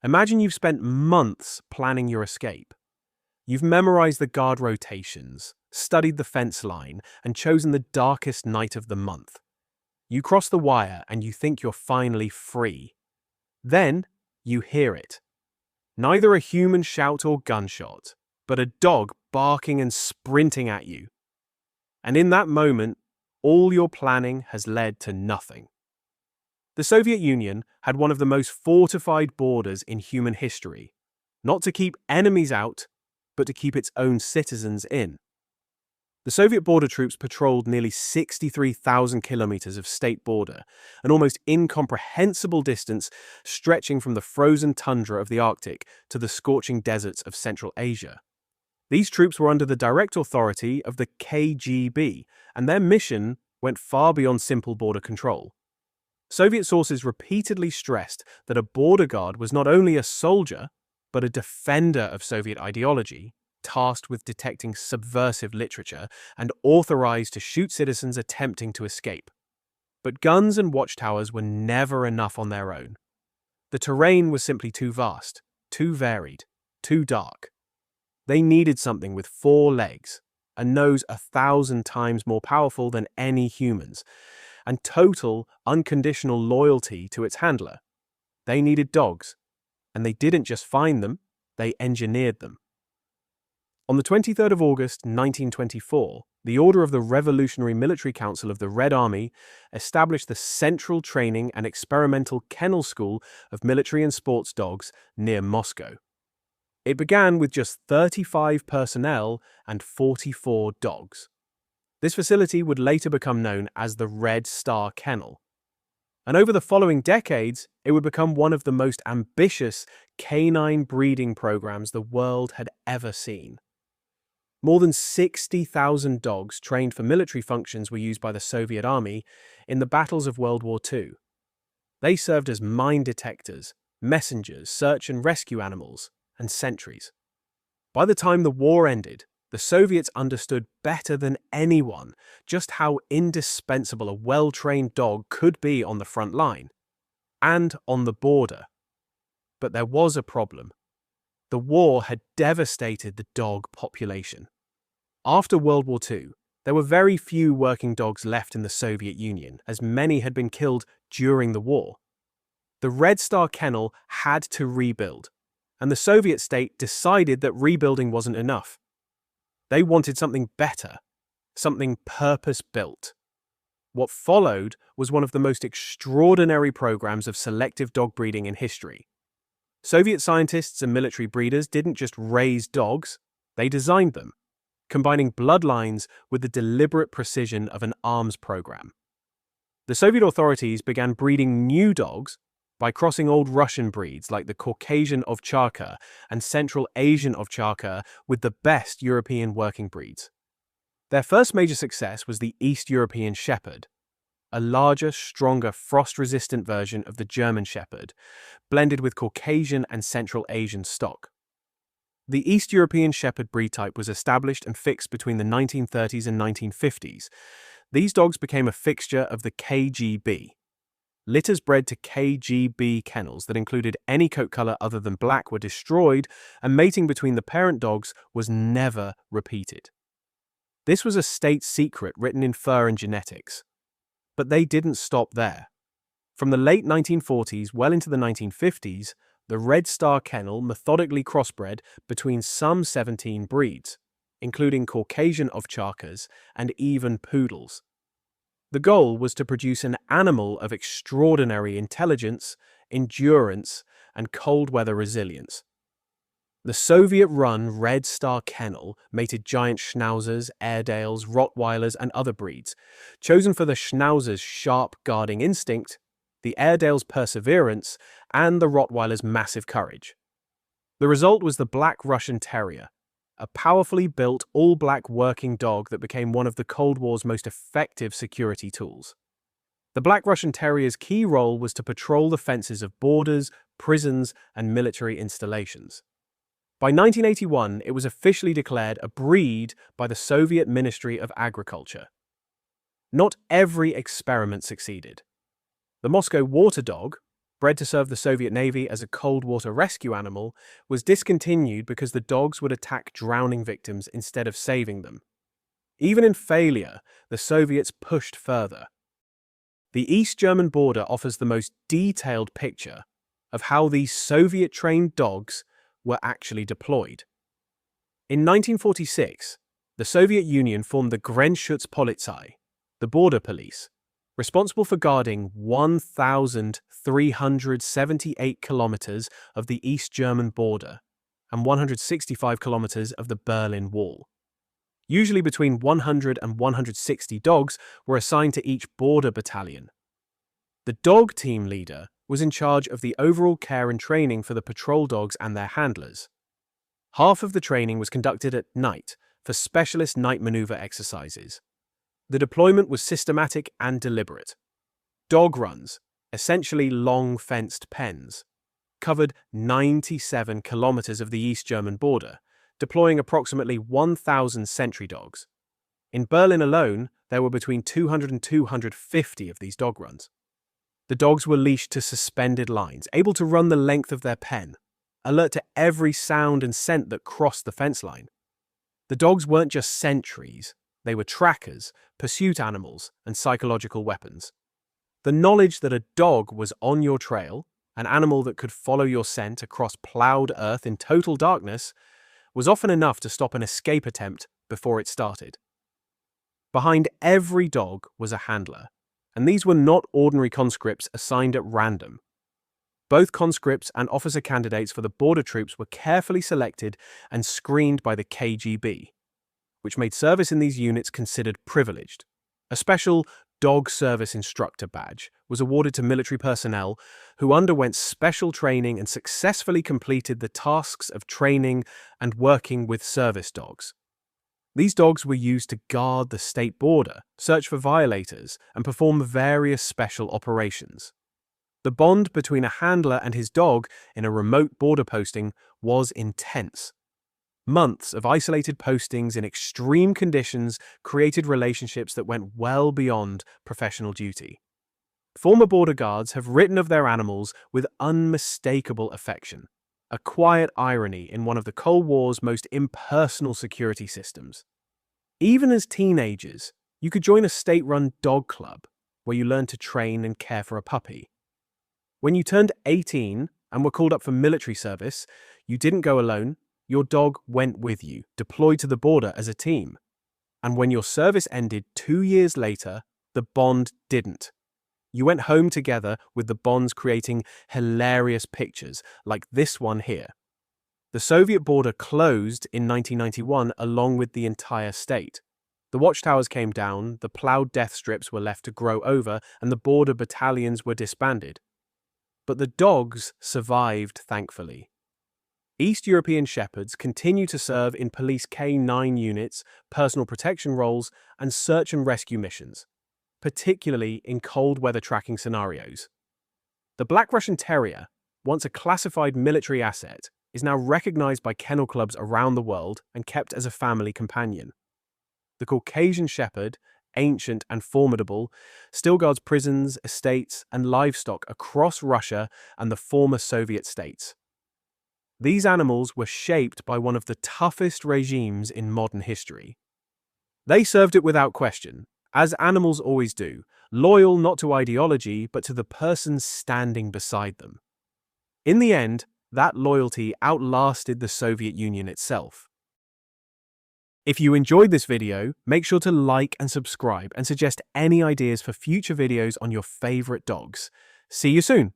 Imagine you've spent months planning your escape. You've memorized the guard rotations, studied the fence line, and chosen the darkest night of the month. You cross the wire and you think you're finally free. Then, you hear it. Neither a human shout or gunshot, but a dog barking and sprinting at you. And in that moment, all your planning has led to nothing. The Soviet Union had one of the most fortified borders in human history, not to keep enemies out, but to keep its own citizens in. The Soviet border troops patrolled nearly 63,000 kilometers of state border, an almost incomprehensible distance stretching from the frozen tundra of the Arctic to the scorching deserts of Central Asia. These troops were under the direct authority of the KGB, and their mission went far beyond simple border control. Soviet sources repeatedly stressed that a border guard was not only a soldier, but a defender of Soviet ideology, tasked with detecting subversive literature and authorized to shoot citizens attempting to escape. But guns and watchtowers were never enough on their own. The terrain was simply too vast, too varied, too dark. They needed something with 4 legs, a nose 1,000 times more powerful than any human's, and total, unconditional loyalty to its handler. They needed dogs, and they didn't just find them, they engineered them. On the 23rd of August 1924, the order of the Revolutionary Military Council of the Red Army established the Central Training and Experimental Kennel School of Military and Sports Dogs near Moscow. It began with just 35 personnel and 44 dogs. This facility would later become known as the Red Star Kennel. And over the following decades, it would become one of the most ambitious canine breeding programs the world had ever seen. More than 60,000 dogs trained for military functions were used by the Soviet Army in the battles of World War II. They served as mine detectors, messengers, search and rescue animals, and sentries. By the time the war ended, the Soviets understood better than anyone just how indispensable a well-trained dog could be on the front line and on the border. But there was a problem. The war had devastated the dog population. After World War II, there were very few working dogs left in the Soviet Union, as many had been killed during the war. The Red Star Kennel had to rebuild, and the Soviet state decided that rebuilding wasn't enough. They wanted something better, something purpose-built. What followed was one of the most extraordinary programs of selective dog breeding in history. Soviet scientists and military breeders didn't just raise dogs, they designed them, combining bloodlines with the deliberate precision of an arms program. The Soviet authorities began breeding new dogs by crossing old Russian breeds like the Caucasian Ovcharka and Central Asian Ovcharka with the best European working breeds. Their first major success was the East European Shepherd, a larger, stronger, frost-resistant version of the German Shepherd, blended with Caucasian and Central Asian stock. The East European Shepherd breed type was established and fixed between the 1930s and 1950s. These dogs became a fixture of the KGB. Litters bred to KGB kennels that included any coat color other than black were destroyed, and mating between the parent dogs was never repeated. This was a state secret written in fur and genetics. But they didn't stop there. From the late 1940s well into the 1950s, the Red Star Kennel methodically crossbred between some 17 breeds, including Caucasian Ovcharkas and even poodles. The goal was to produce an animal of extraordinary intelligence, endurance, and cold weather resilience. The Soviet-run Red Star Kennel mated giant Schnauzers, Airedales, Rottweilers, and other breeds, chosen for the Schnauzer's sharp guarding instinct, the Airedale's perseverance, and the Rottweiler's massive courage. The result was the Black Russian Terrier, a powerfully built all-black working dog that became one of the Cold War's most effective security tools. The Black Russian Terrier's key role was to patrol the fences of borders, prisons, and military installations. By 1981, it was officially declared a breed by the Soviet Ministry of Agriculture. Not every experiment succeeded. The Moscow water dog, bred to serve the Soviet Navy as a cold water rescue animal, was discontinued because the dogs would attack drowning victims instead of saving them. Even in failure, the Soviets pushed further. The East German border offers the most detailed picture of how these Soviet-trained dogs were actually deployed. In 1946, the Soviet Union formed the Grenzschutzpolizei, the border police, responsible for guarding 1,378 kilometers of the East German border and 165 kilometers of the Berlin Wall. Usually between 100 and 160 dogs were assigned to each border battalion. The dog team leader was in charge of the overall care and training for the patrol dogs and their handlers. Half of the training was conducted at night for specialist night maneuver exercises. The deployment was systematic and deliberate. Dog runs, essentially long fenced pens, covered 97 kilometers of the East German border, deploying approximately 1,000 sentry dogs. In Berlin alone, there were between 200 and 250 of these dog runs. The dogs were leashed to suspended lines, able to run the length of their pen, alert to every sound and scent that crossed the fence line. The dogs weren't just sentries, they were trackers, pursuit animals, and psychological weapons. The knowledge that a dog was on your trail, an animal that could follow your scent across plowed earth in total darkness, was often enough to stop an escape attempt before it started. Behind every dog was a handler, and these were not ordinary conscripts assigned at random. Both conscripts and officer candidates for the border troops were carefully selected and screened by the KGB, which made service in these units considered privileged. A special Dog Service Instructor badge was awarded to military personnel who underwent special training and successfully completed the tasks of training and working with service dogs. These dogs were used to guard the state border, search for violators, and perform various special operations. The bond between a handler and his dog in a remote border posting was intense. Months of isolated postings in extreme conditions created relationships that went well beyond professional duty. Former border guards have written of their animals with unmistakable affection, a quiet irony in one of the Cold War's most impersonal security systems. Even as teenagers, you could join a state-run dog club where you learned to train and care for a puppy. When you turned 18 and were called up for military service, you didn't go alone. Your dog went with you, deployed to the border as a team. And when your service ended 2 years later, the bond didn't. You went home together with the bonds creating hilarious pictures like this one here. The Soviet border closed in 1991 along with the entire state. The watchtowers came down, the plowed death strips were left to grow over, and the border battalions were disbanded. But the dogs survived, thankfully. East European Shepherds continue to serve in police K9 units, personal protection roles, and search and rescue missions, particularly in cold weather tracking scenarios. The Black Russian Terrier, once a classified military asset, is now recognized by kennel clubs around the world and kept as a family companion. The Caucasian Shepherd, ancient and formidable, still guards prisons, estates, and livestock across Russia and the former Soviet states. These animals were shaped by one of the toughest regimes in modern history. They served it without question, as animals always do, loyal not to ideology but to the person standing beside them. In the end, that loyalty outlasted the Soviet Union itself. If you enjoyed this video, make sure to like and subscribe and suggest any ideas for future videos on your favorite dogs. See you soon!